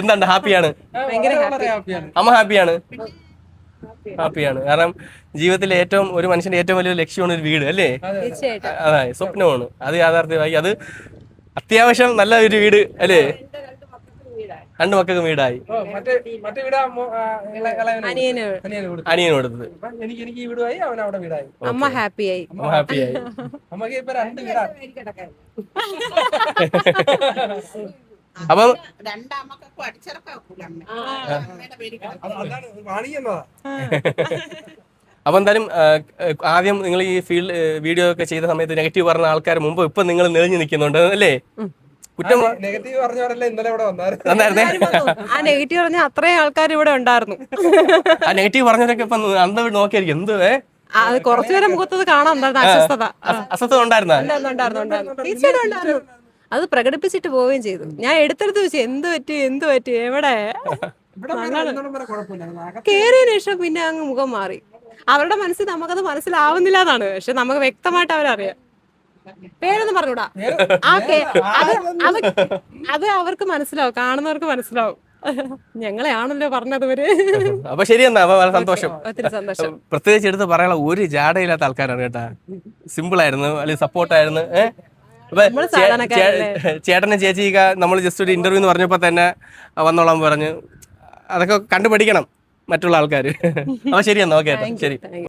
എന്താണ് ഹാപ്പിയാണ്? അമ്മ ഹാപ്പിയാണ്? ഹാപ്പിയാണ്. കാരണം ജീവിതത്തിലെ ഒരു മനുഷ്യന്റെ ഏറ്റവും വലിയൊരു ലക്ഷ്യമാണ് ഒരു വീട്, അല്ലേ? അതെ, സ്വപ്നമാണ്. അത് യാഥാർത്ഥ്യമായി. അത് അത്യാവശ്യം നല്ല ഒരു വീട്, അല്ലേ? 2 മക്കൾക്ക് വീടായി. അനിയന് കൊടുത്തത്. അമ്മ ഹാപ്പിയായി. അപ്പം അപ്പൊ എന്തായാലും ആദ്യം നിങ്ങൾ ഈ വീഡിയോ ഒക്കെ ചെയ്ത സമയത്ത് നെഗറ്റീവ് പറഞ്ഞ ആൾക്കാർ മുമ്പ് ഇപ്പൊ നിങ്ങൾ നിറഞ്ഞു നിൽക്കുന്നുണ്ട്, അല്ലേ? കുറ്റം നെഗറ്റീവ് പറഞ്ഞവരല്ലേ ഇന്നലെ ഇവിടെ ആ നെഗറ്റീവ് പറഞ്ഞ അത്രയും ആൾക്കാർ ഇവിടെ ഉണ്ടായിരുന്നു. ആ നെഗറ്റീവ് പറഞ്ഞവരൊക്കെ ഇപ്പൊ അന്ത നോക്കിയായിരിക്കും. എന്ത് കുറച്ചുപേരെ മുഖത്തത് കാണാൻ അസ്വസ്ഥത ഉണ്ടായിരുന്ന? അത് പ്രകടിപ്പിച്ചിട്ട് പോവുകയും ചെയ്തു. ഞാൻ എടുത്തെടുത്ത് വെച്ചു എന്ത് പറ്റി എവിടെ കേറിയതിനു ശേഷം പിന്നെ അങ്ങ് മുഖം മാറി. അവരുടെ മനസ്സിൽ നമുക്കത് മനസ്സിലാവുന്നില്ല എന്നാണ്. പക്ഷെ നമുക്ക് വ്യക്തമായിട്ട് അവരറിയാം. പേരൊന്നും പറഞ്ഞൂടാ. അത് അവർക്ക് മനസ്സിലാവും, കാണുന്നവർക്ക് മനസ്സിലാവും. ഞങ്ങളെ ആണല്ലോ പറഞ്ഞത്. അപ്പൊ ശരിയെന്നാ, സന്തോഷം. ഒത്തിരി സന്തോഷം. പ്രത്യേകിച്ച് എടുത്ത് പറയാനുള്ള ഒരു ജാടയില്ലാത്ത ആൾക്കാരാണ് കേട്ടാ. സിമ്പിൾ ആയിരുന്നു, അല്ലെങ്കിൽ സപ്പോർട്ടായിരുന്നു. ചേട്ടനെ ചേച്ചിക്ക നമ്മൾ ജസ്റ്റ് ഒരു ഇന്റർവ്യൂ എന്ന് പറഞ്ഞപ്പോ തന്നെ വന്നോളാൻ പറഞ്ഞു. അതൊക്കെ കണ്ടുപഠിക്കണം മറ്റുള്ള ആൾക്കാർ. അപ്പൊ ശരിയെന്നാ, ഓക്കെ, ശരി.